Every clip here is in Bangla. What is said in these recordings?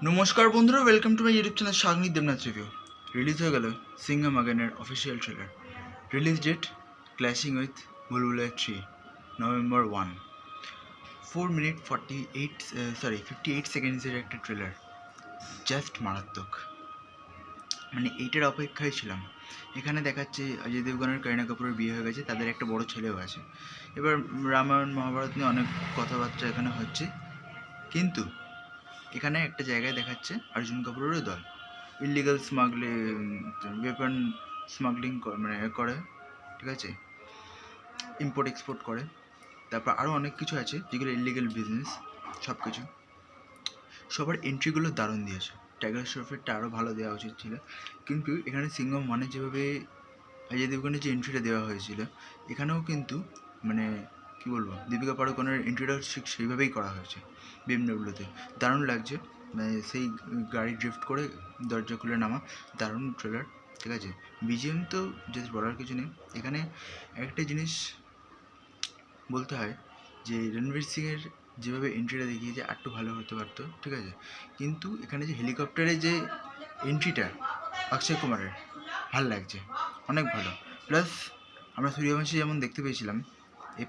নমস্কার বন্ধুরা, welcome to my YouTube channel Shagnik Debnath review. Release হয়ে গেল সিংঘম আগানের official trailer. Release date clashing with বুলবুলাইয়া 3, November 1। 4 minute 58 সেকেন্ডসের একটা ট্রেলার, জাস্ট মারাত্মক। মানে এইটার অপেক্ষায় ছিলাম। এখানে দেখাচ্ছে অজয় দেবগনের করিনা কাপুরের বিয়ে হয়ে গেছে, তাদের একটা বড় ছেলেও আছে। এবার রামায়ণ মহাভারত নিয়ে অনেক কথাবার্তা এখানে হচ্ছে, কিন্তু এখানে একটা জায়গায় দেখাচ্ছে অর্জুন কাপুরেরও দল ইলিগাল ওয়েপন স্মাগলিং করে, ঠিক আছে, ইম্পোর্ট এক্সপোর্ট করে। তারপর আরও অনেক কিছু আছে যেগুলো ইলিগাল বিজনেস। সব কিছু সবার এন্ট্রিগুলো দারুণ দিয়েছে। টাইগার শ্রফেরটা আরও ভালো দেওয়া উচিত ছিল, কিন্তু এখানে সিংঘম মানে যেভাবে অজয় দেবগনের যে এন্ট্রিটা দেওয়া হয়েছিল, এখানেও কিন্তু মানে কী বলবো, দীপিকা পাড়ুকোনের এন্ট্রিটা ঠিক সেইভাবেই করা হয়েছে। বিএমডব্লিউতে দারুণ লাগছে। মানে সেই গাড়ি ড্রিফট করে দরজা খুলে নামা, দারুণ ট্রেলার, ঠিক আছে। বিজিএম তো জাস্ট বলার কিছু নেই। এখানে একটা জিনিস বলতে হয় যে রণবীর সিংয়ের যেভাবে এন্ট্রিটা দেখিয়েছে আর একটু ভালো হতে পারতো, ঠিক আছে, কিন্তু এখানে যে হেলিকপ্টারে যে এন্ট্রিটা অক্ষয় কুমারের ভাল লাগছে, অনেক ভালো। প্লাস আমরা সূর্যবংশী যেমন দেখতে পেয়েছিলাম, এই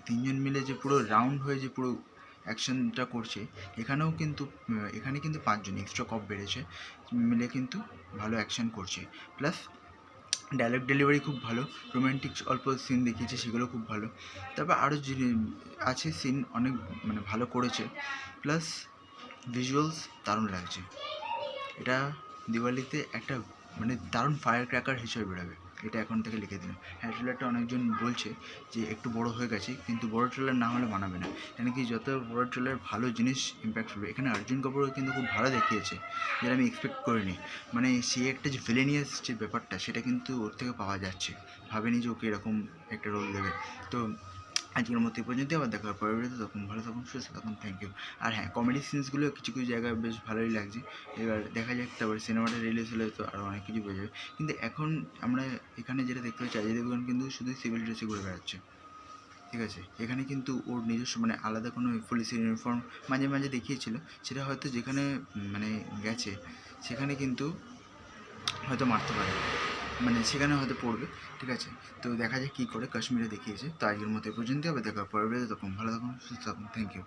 তিনজন মিলে যে পুরো রাউন্ড হয়ে যে পুরো অ্যাকশনটা করছে, এখানে কিন্তু 5 জন এক্সট্রা কপ বেড়েছে, মিলে কিন্তু ভালো অ্যাকশন করছে। প্লাস ডায়লগ ডেলিভারি খুব ভালো, রোম্যান্টিক অল্প সিন দেখিয়েছে, সেগুলো খুব ভালো। তারপর আরও যে আছে সিন অনেক ভালো করেছে। প্লাস ভিজুয়ালস দারুণ লাগছে। এটা দিওয়ালিতে একটা দারুণ ফায়ার ক্র্যাকার হিসেবে বেরোবে, এটা এখন থেকে লিখে দিন। হ্যাঁ, ট্রেলারটা অনেকজন বলছে যে একটু বড় হয়ে গেছে, কিন্তু বড় ট্রেলার না হলে মানাবে না। এখানে কি যত বড় ট্রেলার ভালো জিনিস ইম্প্যাক্ট করবে। এখানে অর্জুন কাপুরও কিন্তু খুব ভালো দেখিয়েছে, যেটা আমি এক্সপেক্ট করিনি। সে একটা যে ভিলেনিয়াস যে ব্যাপারটা, সেটা কিন্তু ওর থেকে পাওয়া যাচ্ছে। ভাবেনি যে ওকে এরকম একটা রোল দেবে। তো আজকের মতো এই পর্যন্ত, আবার দেখা হবে পরের ভিডিওতে। তখন ভালো থাকুন, সুস্থ থাকুন, থ্যাংক ইউ। আর হ্যাঁ, কমেডি সিনসগুলো কিছু কিছু জায়গায় বেশ ভালোই লাগছে। এবার দেখা যাক, তারপরে সিনেমাটা রিলিজ হলে তো আরও অনেক কিছু বোঝা যাবে। কিন্তু এখন আমরা এখানে যেটা দেখতে পাচ্ছি, অজয় দেবগন কিন্তু শুধু সিভিল ড্রেসে ঘুরে বেড়াচ্ছে, ঠিক আছে। এখানে কিন্তু ওর নিজস্ব আলাদা কোনো পুলিশের ইউনিফর্ম মাঝে মাঝে দেখিয়েছিল, সেটা হয়তো যেখানে গেছে সেখানে কিন্তু হয়তো মারতে পারে, সেখানে হয়তো পড়বে, ঠিক আছে। তো দেখা যাক কী করে। কাশ্মীরে দেখিয়েছে। তো আজকের মতো এ পর্যন্ত, আবার দেখা পরের ভিডিওতে। তখন ভালো থাকুন, সুস্থ থাকুন, থ্যাংক ইউ।